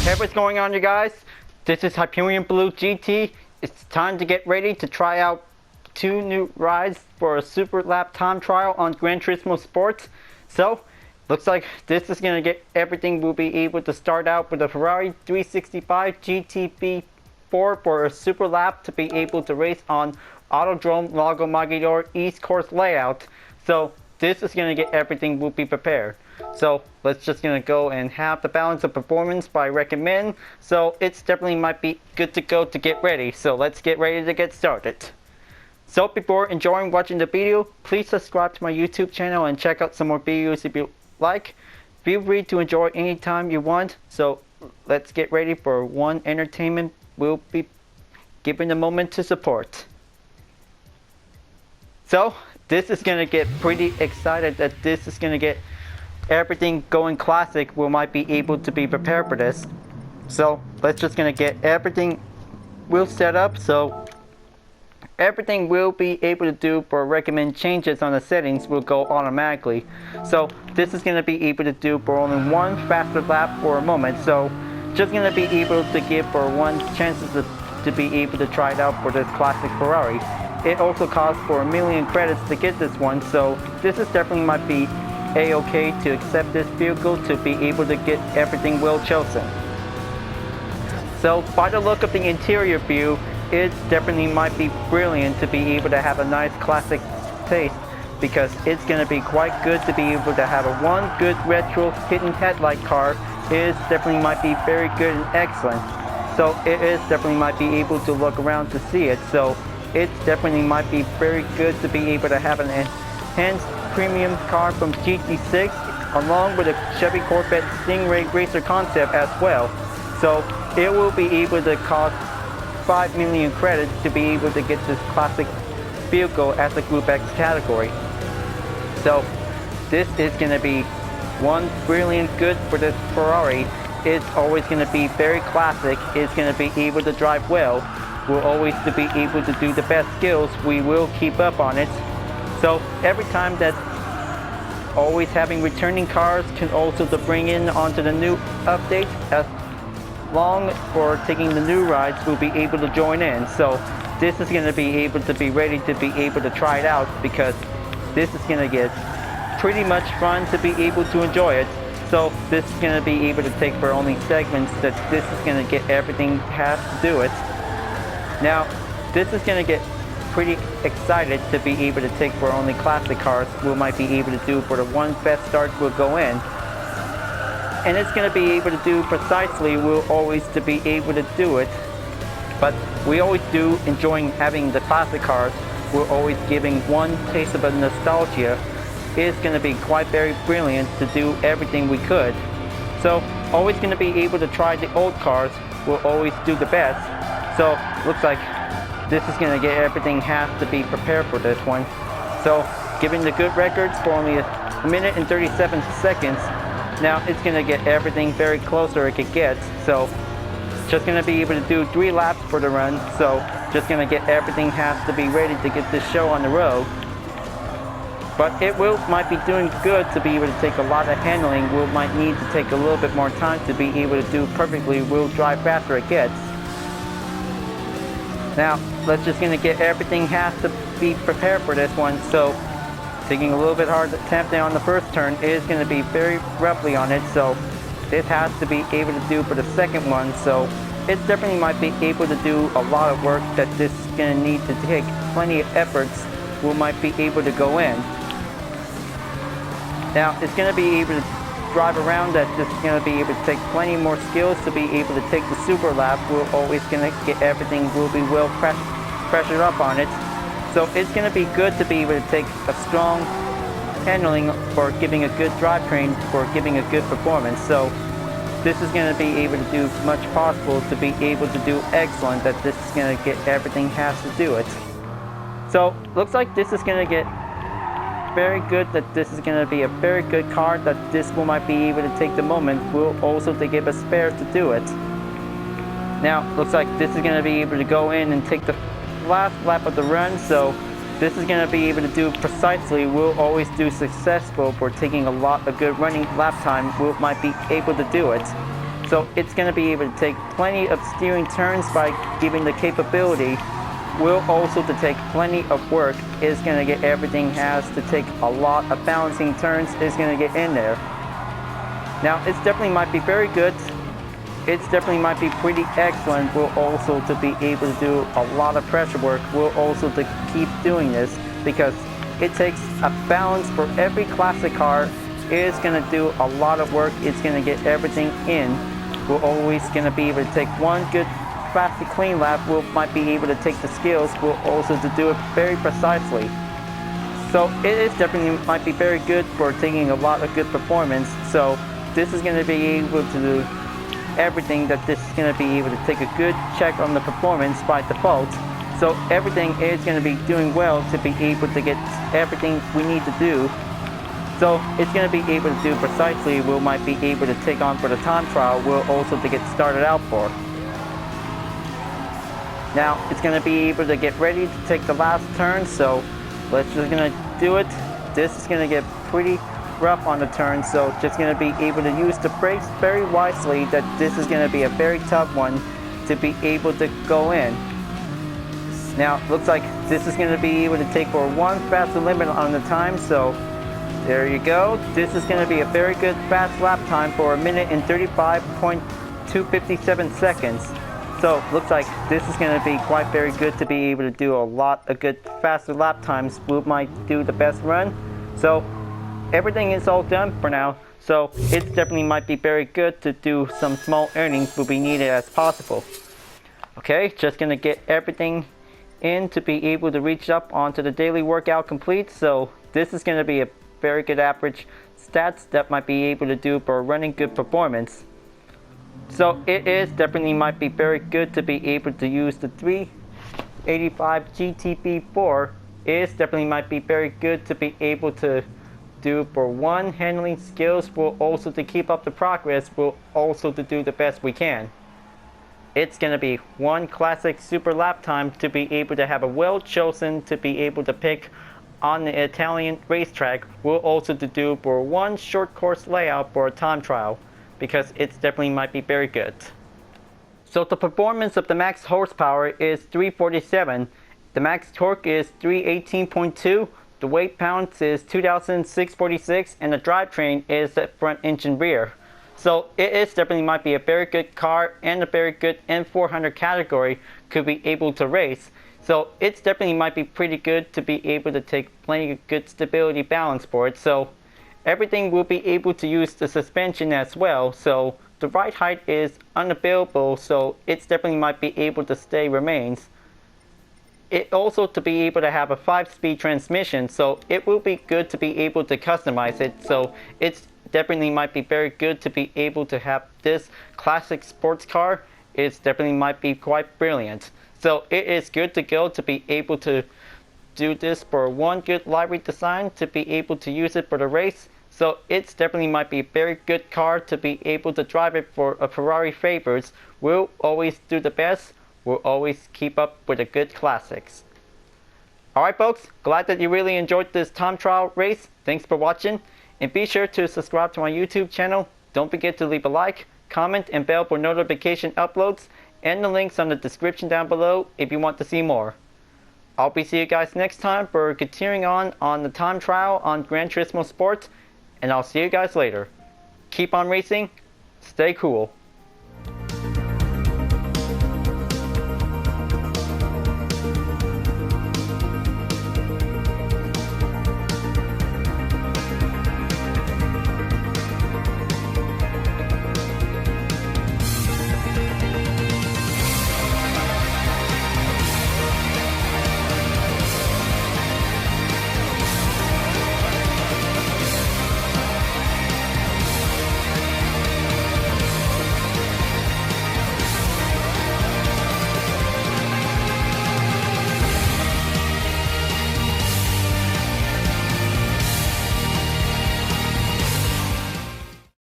Hey, what's going on, you guys? This is Hyperion-Blue-GT. It's time to get ready to try out 2 new rides for a super lap time trial on Gran Turismo Sports. So, looks like this is going to get everything. We'll be able to start out with a Ferrari 365 GTB4 for a super lap to be able to race on Autodrome Lago Maggiore East Course layout. So, this is going to get everything. We'll be prepared. So let's just gonna go and have the balance of performance by recommend. So it's definitely might be good to go to get ready. So let's get ready to get started. So before enjoying watching the video, please subscribe to my YouTube channel and check out some more videos if you like. Feel free to enjoy anytime you want. So let's get ready for one entertainment. We'll be given a moment to support. So this is gonna get pretty excited that this is gonna get everything going classic. We might be able to be prepared for this. So let's just gonna get everything we'll set up. So everything we'll be able to do for recommend changes on the settings will go automatically. So this is gonna be able to do for only one faster lap for a moment. So just gonna be able to give for one chances to be able to try it out for this classic Ferrari. It also costs for 1 million credits to get this one. So this is definitely might be A-okay to accept this vehicle to be able to get everything well chosen. So by the look of the interior view, it definitely might be brilliant to be able to have a nice classic taste, because it's going to be quite good to be able to have a one good retro hidden headlight car. Is definitely might be very good and excellent. So it is definitely might be able to look around to see it. So it definitely might be very good to be able to have an enhanced premium car from GT6 along with a Chevy Corvette Stingray racer concept as well. So it will be able to cost 5 million credits to be able to get this classic vehicle as a Group X category. So this is going to be one brilliant good for this Ferrari. It's always going to be very classic. It's going to be able to drive well. We'll always to be able to do the best skills. We will keep up on it. So every time that always having returning cars can also to bring in onto the new update, as long for taking the new rides will be able to join in. So this is going to be able to be ready to be able to try it out, because this is going to get pretty much fun to be able to enjoy it. So this is going to be able to take for only segments that this is going to get everything has to do it. Now this is going to get pretty excited to be able to take for only classic cars. We might be able to do for the one best start will go in, and it's going to be able to do precisely. We'll always to be able to do it, but we always do enjoying having the classic cars. We're always giving one taste of a nostalgia. It's going to be quite very brilliant to do everything we could. So always going to be able to try the old cars. We'll always do the best. So looks like this is going to get everything has to be prepared for this one. So giving the good records for only 1 minute and 37 seconds. Now it's going to get everything very closer it could get. So just going to be able to do 3 laps for the run. So just going to get everything has to be ready to get this show on the road. But it might be doing good to be able to take a lot of handling. We might need to take a little bit more time to be able to do perfectly. We'll drive faster it gets. Now, let's just gonna get everything has to be prepared for this one. So, taking a little bit hard attempt on the first turn is gonna be very roughly on it. So, this has to be able to do for the second one. So, it definitely might be able to do a lot of work that this is gonna need to take plenty of efforts. We might be able to go in. Now, it's gonna be able to drive around that. This is going to be able to take plenty more skills to be able to take the super lap. We're always going to get everything will be well pressured up on it. So it's going to be good to be able to take a strong handling for giving a good drivetrain, for giving a good performance. So this is going to be able to do much possible to be able to do excellent, that this is going to get everything has to do it. So looks like this is going to get very good, that this is going to be a very good car, that this will might be able to take the moment. Will also to give us spare to do it. Now looks like this is going to be able to go in and take the last lap of the run. So this is going to be able to do precisely. We'll always do successful for taking a lot of good running lap time. We might be able to do it. So it's going to be able to take plenty of steering turns by giving the capability. Will also to take plenty of work. Is going to get everything has to take a lot of balancing turns. Is going to get in there. Now it's definitely might be very good. It's definitely might be pretty excellent. Will also to be able to do a lot of pressure work. Will also to keep doing this because it takes a balance for every classic car. It's going to do a lot of work. It's going to get everything in. We're always going to be able to take one good fast and clean lap. We might be able to take the skills. We'll also to do it very precisely. So it is definitely might be very good for taking a lot of good performance. So this is going to be able to do everything that this is going to be able to take a good check on the performance by default. So everything is going to be doing well to be able to get everything we need to do. So it's going to be able to do precisely. We might be able to take on for the time trial. We'll also to get started out for. Now it's going to be able to get ready to take the last turn. So let's just going to do it. This is going to get pretty rough on the turn. So just going to be able to use the brakes very wisely. That this is going to be a very tough one to be able to go in. Now looks like this is going to be able to take for one faster limit on the time. So there you go. This is going to be a very good fast lap time for 1 minute and 35.257 seconds. So looks like this is going to be quite very good to be able to do a lot of good faster lap times. We might do the best run. So everything is all done for now. So it definitely might be very good to do some small earnings will be needed as possible. Okay, just going to get everything in to be able to reach up onto the daily workout complete. So this is going to be a very good average stats that might be able to do for running good performance. So it is definitely might be very good to be able to use the 385 GTB4. Is definitely might be very good to be able to do for one handling skills. Will also to keep up the progress. Will also to do the best we can. It's going to be one classic super lap time to be able to have a well chosen to be able to pick on the Italian racetrack. Will also to do for one short course layout for a time trial because it's definitely might be very good. So the performance of the max horsepower is 347, the max torque is 318.2, the weight pounds is 2,646, and the drivetrain is the front engine rear. So it is definitely might be a very good car and a very good N400 category could be able to race. So it's definitely might be pretty good to be able to take plenty of good stability balance for it. So everything will be able to use the suspension as well. So the ride height is unavailable. So it's definitely might be able to stay remains. It also to be able to have a 5-speed transmission. So it will be good to be able to customize it. So it's definitely might be very good to be able to have this classic sports car. It's definitely might be quite brilliant. So it is good to go to be able to do this for one good livery design to be able to use it for the race. So it's definitely might be a very good car to be able to drive it for a Ferrari favorites. We'll always do the best. We'll always keep up with the good classics. Alright folks, glad that you really enjoyed this time trial race. Thanks for watching. And be sure to subscribe to my YouTube channel. Don't forget to leave a like, comment, and bell for notification uploads. And the links on the description down below if you want to see more. I'll be seeing you guys next time for continuing on the time trial on Gran Turismo Sport. And I'll see you guys later. Keep on racing. Stay cool.